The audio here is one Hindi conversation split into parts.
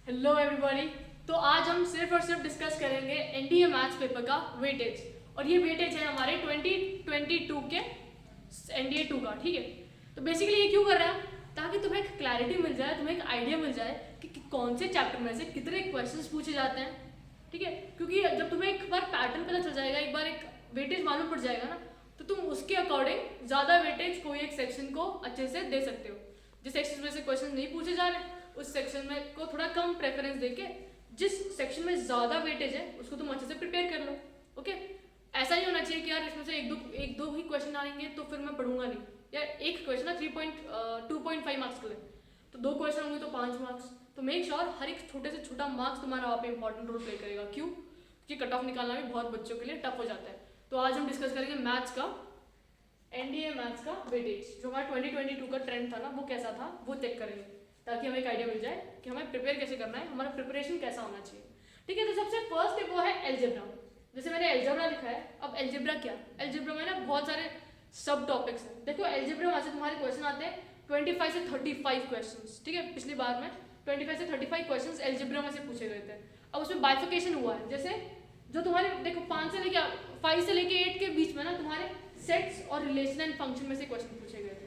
Hello everybody. तो आज हम सिर्फ और सिर्फ डिस्कस करेंगे एनडीए मैथ्स पेपर का वेटेज, और ये वेटेज है हमारे 2022 के एनडीए 2 का। ठीक है, तो बेसिकली ये क्यों कर रहे हैं? ताकि तुम्हें एक क्लैरिटी मिल जाए, तुम्हें एक आइडिया मिल जाए कि कौन से चैप्टर में से कितने क्वेश्चंस पूछे जाते हैं। ठीक है, क्योंकि जब तुम्हें एक बार पैटर्न पता चल जाएगा, एक बार एक वेटेज मालूम पड़ जाएगा ना, तो तुम उसके अकॉर्डिंग ज़्यादा वेटेज कोई एक सेक्शन को अच्छे से दे सकते हो। जिस सेक्शन में से क्वेश्चन नहीं पूछे जा रहे उस सेक्शन में को थोड़ा कम प्रेफरेंस देके जिस सेक्शन में ज़्यादा वेटेज है उसको तुम अच्छे से प्रिपेयर कर लो। ओके, ऐसा नहीं होना चाहिए कि यार इसमें से एक दो ही क्वेश्चन आएंगे तो फिर मैं पढ़ूंगा नहीं, या एक क्वेश्चन है 2.5 मार्क्स के लिए, तो दो क्वेश्चन होंगे तो 5 मार्क्स। तो मेक श्योर हर एक छोटे से छोटा मार्क्स तुम्हारा वहाँ पे इंपॉर्टेंट रोल प्ले करेगा। क्यों? क्योंकि कट ऑफ निकालना भी बहुत बच्चों के लिए टफ हो जाता है। तो आज हम डिस्कस करेंगे मैथ्स का, एनडीए मैथ्स का वेटेज, जो हमारा 2022 का ट्रेंड था ना वो कैसा था वो चेक करेंगे, ताकि हमें एक आइडिया मिल जाए कि हमें प्रिपेयर कैसे करना है, हमारा प्रिपरेशन कैसा होना चाहिए। ठीक है, तो सबसे फर्स्ट है वो है एल्जेब्रा। जैसे मैंने एल्जेब्रा लिखा है, अब एल्जेब्रा क्या? एल्जेब्रा में ना बहुत सारे सब टॉपिक्स हैं। देखो एल्जेब्रा में से तुम्हारे क्वेश्चन आते हैं 25 से 35 क्वेश्चन। ठीक है, पिछली बार में 25 से 35 क्वेश्चन एल्जेब्रा में से पूछे गए थे। अब उसमें बाइफिकेशन हुआ है, जैसे जो तुम्हारे देखो 5 से लेके 8 के बीच में ना तुम्हारे सेट्स और रिलेशन एंड फंक्शन में से क्वेश्चन पूछे गए थे।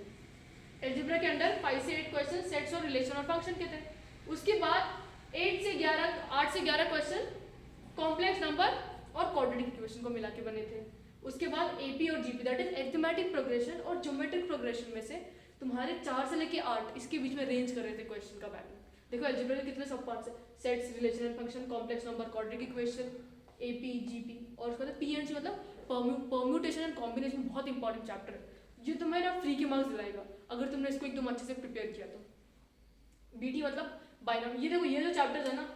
एल्जेब्रा के अंदर 5 से 8 क्वेश्चन सेट्स और रिलेशन और फंक्शन के थे। उसके बाद 8 से 11 क्वेश्चन कॉम्प्लेक्स नंबर और क्वाड्रेटिक इक्वेशन को मिला के बने थे। उसके बाद एपी और GP that is arithmetic progression और ज्योमेट्रिक प्रोग्रेशन में से तुम्हारे 4 से लेके 8 इसके बीच में रेंज कर रहे थे क्वेश्चन का पैटर्न। देखो एल्जेब्रा के कितने सब पार्ट्स है, sets, relation and function, complex number, quadratic equation, AP, GP, और उसके बाद पीएनसी मतलब परम्यूटेशन एंड कॉम्बिनेशन। बहुत इंपॉर्टेंट चैप्टर है जो तुम्हें ना फ्री के मार्क्स दिलाएगा अगर तुमने इसको एकदम अच्छे से प्रिपेयर किया तो। बीटी मतलब बाइनॉम। ये देखो ये जो चैप्टर्स है ना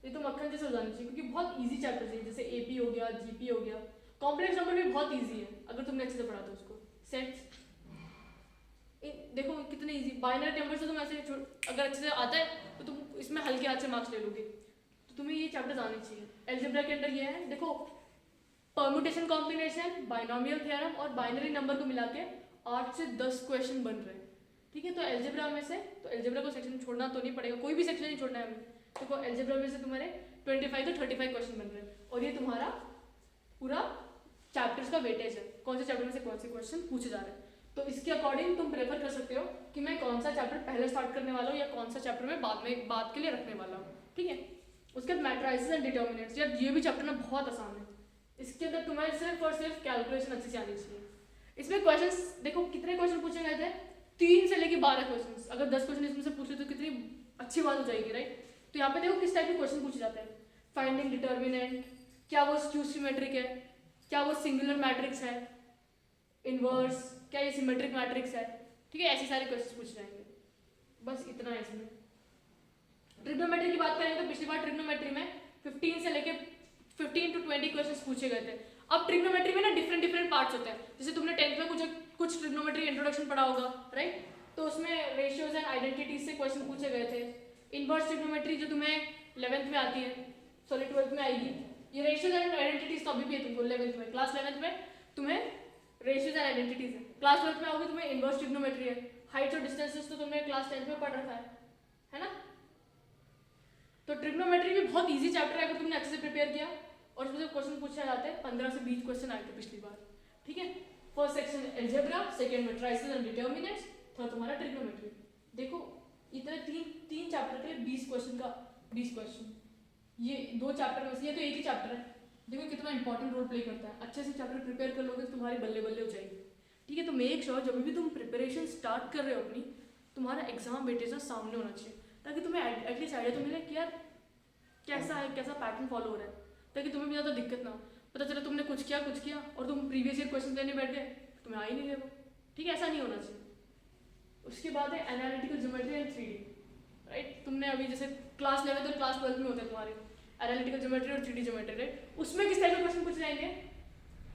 ये तो मक्खन जैसे हो जानी चाहिए, क्योंकि बहुत इजी चैप्टर्स है। जैसे एपी हो गया, जीपी हो गया, कॉम्प्लेक्स नंबर भी बहुत इजी है अगर तुमने अच्छे से पढ़ा तो उसको। सेट्स देखो कितने इजी, बाइनरी नंबर से तुम ऐसे अगर अच्छे से आता है तो तुम इसमें हल्के हाथ से मार्क्स ले लोगे। तो तुम्हें ये चैप्टर्स आने चाहिए। एल्जेब्रा के अंदर ये है, देखो परम्यूटेशन, कॉम्बिनेशन, बाइनोमियल थ्योरम और बाइनरी नंबर को मिला के 8 से 10 क्वेश्चन बन रहे हैं। ठीक है, तो एल्जेब्रा में से, तो एल्जेब्रा को सेक्शन छोड़ना तो नहीं पड़ेगा, कोई भी सेक्शन नहीं छोड़ना है हमें। देखो एल्जेब्रा में से तुम्हारे 25 to 35 क्वेश्चन बन रहे हैं, और ये तुम्हारा पूरा चैप्टर्स का वेटेज है, कौन से चैप्टर में से कौन से क्वेश्चन पूछे जा रहे हैं। तो इसके अकॉर्डिंग तुम प्रेफर कर सकते हो कि मैं कौन सा चैप्टर पहले स्टार्ट करने वाला हूँ या कौन सा चैप्टर मैं बाद के लिए रखने वाला हूँ। ठीक है, उसके बाद मैट्राइसेस एंड डिटर्मिनेंट्स, यार ये भी चैप्टर ना बहुत आसान है। इसके अंदर तुम्हें सिर्फ और सिर्फ कैलकुलेशन अच्छे से आनी चाहिए। इसमें क्वेश्चंस देखो कितने क्वेश्चन पूछे गए थे, 3 से लेके 12 क्वेश्चन। अगर 10 क्वेश्चन इसमें से पूछे तो कितनी अच्छी बात हो जाएगी, राइट? तो यहाँ पे देखो किस टाइप के क्वेश्चन पूछे जाते हैं। फाइंडिंग डिटर्मिनेंट, क्या वो स्क्यू सिमेट्रिक है, क्या वो सिंगुलर मैट्रिक्स है, इनवर्स, क्या ये सिमेट्रिक मैट्रिक्स है। ठीक है, ऐसे सारे क्वेश्चन पूछ जाएंगे। बस इतना है इसमें। ट्रिग्नोमेट्री की बात करें तो पिछली बार ट्रिग्नोमेट्री में 15 से लेके 15 to 20 क्वेश्चंस पूछे गए थे। अब ट्रिग्नोमेट्री में ना डिफरेंट पार्ट्स होते हैं। जैसे तुमने 10th में कुछ ट्रिग्नोमेट्री इंट्रोडक्शन पढ़ा होगा, राइट? तो उसमें रेशियोज एंड आइडेंटिटीज से क्वेश्चन पूछे गए थे। इनवर्स ट्रिग्नोमेट्री जो तुम्हें 11th में आती है, सॉरी 12th में आएगी। ये रेशियोज एंड आइडेंटिटीज तो अभी भी है तुमको 11th में, क्लास 11th में तुम्हें रेशियोज एंड आइडेंटिटीज है। क्लास 12th में आओगे तुम्हें इनवर्स ट्रिग्नोमेट्री है। हाइट्स और डिस्टेंसेस तो तुमने क्लास 10th में पढ़ रखा है ना? तो ट्रिग्नोमेट्री भी बहुत इजी चैप्टर है अगर तुमने अच्छे से प्रिपेयर किया, और उसमें से क्वेश्चन पूछे जाते हैं 15 से 20 क्वेश्चन आए थे पिछली बार। ठीक है, first section algebra, second matrices and determinants, third तुम्हारा ट्रिग्नोमेट्री। देखो इतने तीन चैप्टर के लिए 20 क्वेश्चन का 20 क्वेश्चन, ये दो चैप्टर में से, ये तो एक ही चैप्टर है। देखो कितना इंपॉर्टेंट रोल प्ले करता है। अच्छे से चैप्टर प्रिपेयर कर लोगे तो तुम्हारी बल्ले बल्ले हो जाएगी। ठीक है, तो मेक श्योर जब भी तुम प्रिपरेशन स्टार्ट कर रहे हो अपनी, तुम्हारा एग्जाम वेटेज ना सामने होना चाहिए, ताकि तुम्हें एटलीस्ट आइडिया तो मिले कि यार कैसा है, कैसा पैटर्न फॉलो हो रहा है, ताकि तुम्हें भी ज़्यादा दिक्कत ना हो। पता चला तुमने कुछ किया और तुम प्रीवियस ईयर क्वेश्चन लेने बैठ गए, तुम्हें आ ही नहीं वो। ठीक है, ऐसा नहीं होना चाहिए। उसके बाद है analytical geometry and 3D, right? तुमने अभी जैसे क्लास 11 और क्लास 12 में होते हैं तुम्हारे एनालिटिकल ज्योमेट्री और 3D ज्योमेट्री, राइट? उसमें किस टाइप के क्वेश्चन पूछे जाएंगे?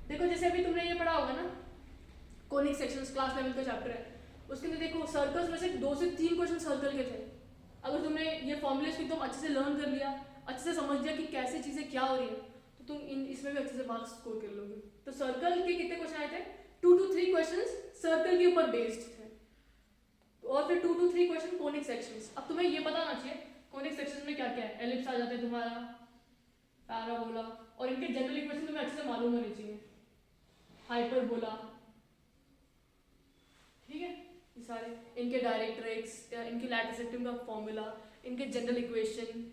देखो जैसे अभी तुमने ये पढ़ा होगा ना, कोनिक सेक्शंस, क्लास 11 का चैप्टर है, उसके अंदर देखो सर्कल्स में से 2 से 3 क्वेश्चन सर्कल के थे। अगर तुमने ये फॉर्मूलेस को एकदम अच्छे से लर्न कर लिया, अच्छे से समझ लिया कि कैसे चीज़ें क्या हो रही है, तो तुम इसमें भी अच्छे से मार्क्स स्कोर कर लोगे। तो सर्कल के कितने क्वेश्चन आए थे? 2 to 3 क्वेश्चन सर्कल के ऊपर बेस्ड थे, और फिर 2 to 3 क्वेश्चन कोनिक सेक्शंस। अब तुम्हें ये पता होना चाहिए कोनिक सेक्शन में क्या क्या है, एलिप्स आ जाता है तुम्हारा, पैराबोला, और इनके जनरल इक्वेशन तुम्हें अच्छे से मालूम होनी चाहिए, हाइपरबोला, ठीक है, ये सारे इनके डायरेक्ट्रिक्स, इनकी लैटिस रेक्टम का फॉर्मूला, इनके जनरल इक्वेशन,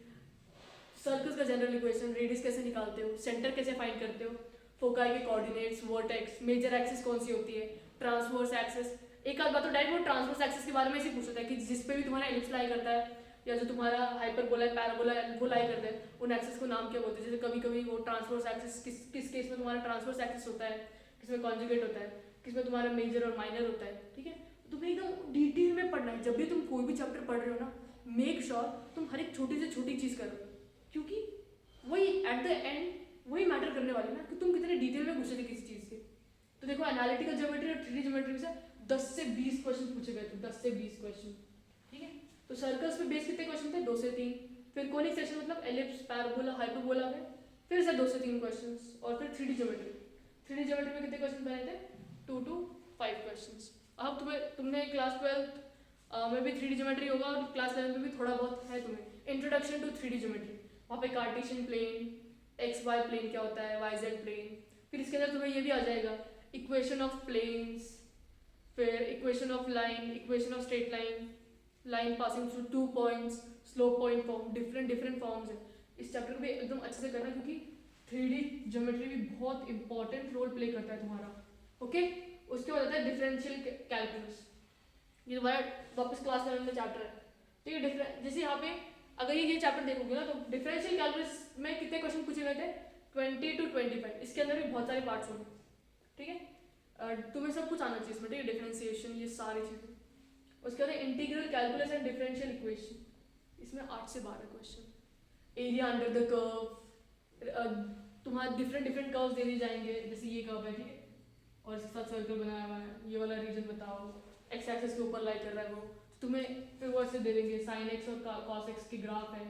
सर्कल्स का जनरल इक्वेशन, रेडियस कैसे निकालते हो, सेंटर कैसे फाइंड करते हो, फोकाई के कोऑर्डिनेट्स, वर्टेक्स, मेजर एक्सिस कौन सी होती है, ट्रांसवर्स एक्सिस। एक आध बात तो डायरेक्ट वो ट्रांसवर्स एक्सिस के बारे में ऐसे पूछता है कि जिस पे भी तुम्हारा एलिप्स लाई करता है या जो तुम्हारा हाइपरबोला है, पैराबोला है, वो लाई करता है, उन एक्सिस को नाम क्या बोलते हैं। जैसे कभी कभी वो ट्रांसवर्स एक्सिस किस केस में तुम्हारा ट्रांसवर्स एक्सिस होता है, किसमें कॉन्जुगेट होता है, किसमें तुम्हारा मेजर और माइनर होता है, ठीक है। तुम्हें एकदम डिटेल में पढ़ना है, जब भी तुम कोई भी चैप्टर पढ़ रहे हो ना, मेक श्योर तुम हर एक छोटी से छोटी चीज़ करो, क्योंकि वही एट द एंड वही मैटर करने वाली ना कि तुम कितने डिटेल में पूछे थे किसी चीज़ के। तो देखो एनालिटिकल ज्योमेट्री और 3D ज्योमेट्री से 10 से 20 क्वेश्चन पूछे गए थे, 10 से 20 क्वेश्चन, ठीक है। तो सर्कल्स पे बेस कितने क्वेश्चन थे, 2 से 3। फिर कोनिक सेक्शन मतलब एलिप्स, पैराबोला, हाइपरबोला में फिर से 2 से 3 क्वेश्चन, और फिर 3D ज्योमेट्री। 3D ज्योमेट्री में कितने क्वेश्चन बने थे, 2 to 5 क्वेश्चन। अब तुमने क्लास 12 में भी 3D ज्योमेट्री होगा, और क्लास 11 में भी थोड़ा बहुत है तुम्हें इंट्रोडक्शन टू 3D ज्योमेट्री। वहाँ पे Cartesian plane, X Y plane क्या होता है, वाई जेड प्लेन, फिर इसके अंदर तुम्हें ये भी आ जाएगा इक्वेशन ऑफ प्लेन्स, फिर equation of line, equation of straight line, line passing through 2 points, slope point form, different forms है। इस चैप्टर को भी एकदम अच्छे से करना, क्योंकि 3D ज्योमेट्री भी बहुत इंपॉर्टेंट रोल प्ले करता है तुम्हारा, ओके। उसके बाद आता है डिफरेंशियल कैलकुलस, ये तुम्हारा वापस क्लास 11 में चैप्टर है, ठीक है। जैसे यहाँ पे अगर ये चैप्टर देखोगे ना, तो डिफरेंशियल कैलकुलस में कितने क्वेश्चन पूछे गए थे, 20 to 25। इसके अंदर भी बहुत सारे पार्ट्स होंगे, ठीक है। तुम्हें सब कुछ आना चाहिए इसमें, ठीक है, डिफरेंशिएशन, ये सारी चीज़ें। उसके बाद integral calculus and differential equation, इसमें 8 से 12 question. Area under the curve, तुम्हारे डिफरेंट कर्व्स दे दिए जाएंगे, जैसे ये कर्व है, ठीक है, और इसके साथ सर्कल बनाया हुआ है, ये वाला रीजन बताओ, एक्स एक्सिस के ऊपर लाई कर रहा है वो, तुम्हें फिर वो ऐसे दे देंगे, साइन एक्स और कॉस एक्स के ग्राफ है,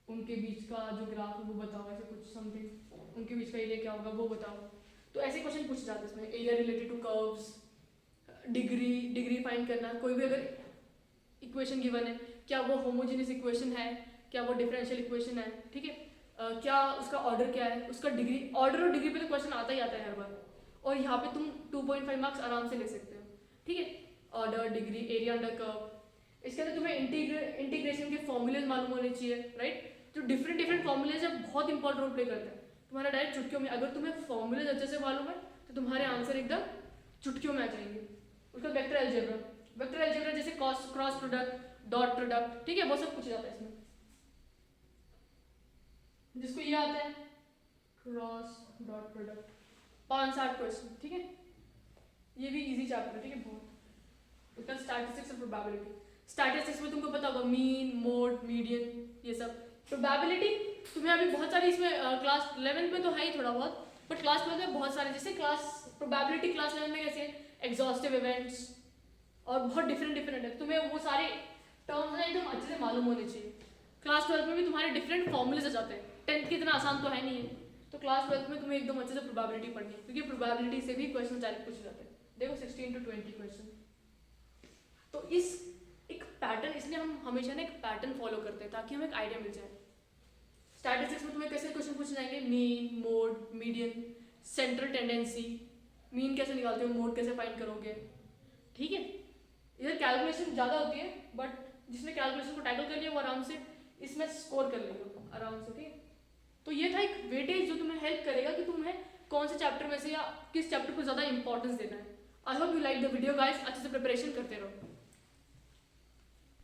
उनके बीच का जो ग्राफ है वो बताओ, ऐसे कुछ समथिंग, उनके बीच का एरिया क्या होगा वो बताओ। तो ऐसे क्वेश्चन पूछे जाते हैं इसमें, area related to curves, degree find करना, कोई भी अगर इक्वेशन गिवन है, क्या वो होमोजेनियस इक्वेशन है, क्या वो डिफरेंशियल इक्वेशन है, ठीक है, क्या उसका ऑर्डर क्या है, उसका डिग्री, ऑर्डर और डिग्री पे तो क्वेश्चन आता ही आता है हर बार, और यहाँ पे तुम 2.5 मार्क्स आराम से ले सकते हो, ठीक है। Order, degree, area under curve, इसके अंदर तुम्हें इंटीग्रेशन के फॉर्मूलेज मालूम होने चाहिए, राइट। जो डिफरेंट फॉर्मूलेज है बहुत इंपॉर्टेंट रोल प्ले करते हैं तुम्हारा डायरेक्ट चुटकियों में। अगर तुम्हें फॉर्मूलेज अच्छे से मालूम है तो तुम्हारे आंसर एकदम चुटकियों में आ जाएंगे। उसका वेक्टर अलजेब्रा जैसे क्रॉस प्रोडक्ट, डॉट प्रोडक्ट, ठीक है, वो सब पूछा जाता है इसमें। जिसको ये आता है क्रॉस डॉट प्रोडक्ट, 5-7 क्वेश्चन, ठीक है, ये भी इजी चैप्टर है, ठीक है, बहुत। उसका स्टैटिस्टिक्स और प्रोबेबिलिटी, स्टैटिस्टिक्स में तुमको पता होगा मीन, मोड, मीडियन, ये सब। प्रोबेबिलिटी तुम्हें अभी बहुत सारी इसमें क्लास 11 में तो है ही थोड़ा बहुत, बट क्लास 12 में बहुत सारे, जैसे प्रोबेबिलिटी क्लास 11 में कैसे एग्जॉस्टिव इवेंट्स और बहुत डिफरेंट है, तुम्हें वो सारे टर्म्स ना एकदम अच्छे से मालूम होने चाहिए। क्लास 12 में भी तुम्हारे डिफरेंट फॉर्मूलेज आ जाते हैं, 10th की इतना आसान तो है नहीं है, तो क्लास 12 में तुम्हें एकदम अच्छे से प्रोबेबिलिटी पढ़नी है, क्योंकि प्रोबेबिलिटी से भी क्वेश्चन डायरेक्ट पूछे जाते हैं। देखो 16 to 20 क्वेश्चन, तो इस एक पैटर्न, इसलिए हम हमेशा ना एक पैटर्न फॉलो करते हैं ताकि हमें एक आइडिया मिल जाए। स्टैटिस्टिक्स में तुम्हें कैसे क्वेश्चन पूछे जाएंगे, mean, mode, median, central tendency, mean कैसे निकालते हो, मोड कैसे फाइंड करोगे, ठीक है। इधर कैलकुलेशन ज़्यादा होती है, बट जिसने कैलकुलेशन को टैकल कर लिया वो आराम से इसमें स्कोर कर लेगा आराम से, ठीक है। तो ये था एक वेटेज जो तुम्हें हेल्प करेगा कि तुम्हें कौन से चैप्टर में से या किस चैप्टर को ज़्यादा इंपॉर्टेंस देना है। I hope you like the video guys, अच्छे से प्रिपरेशन करते रहो।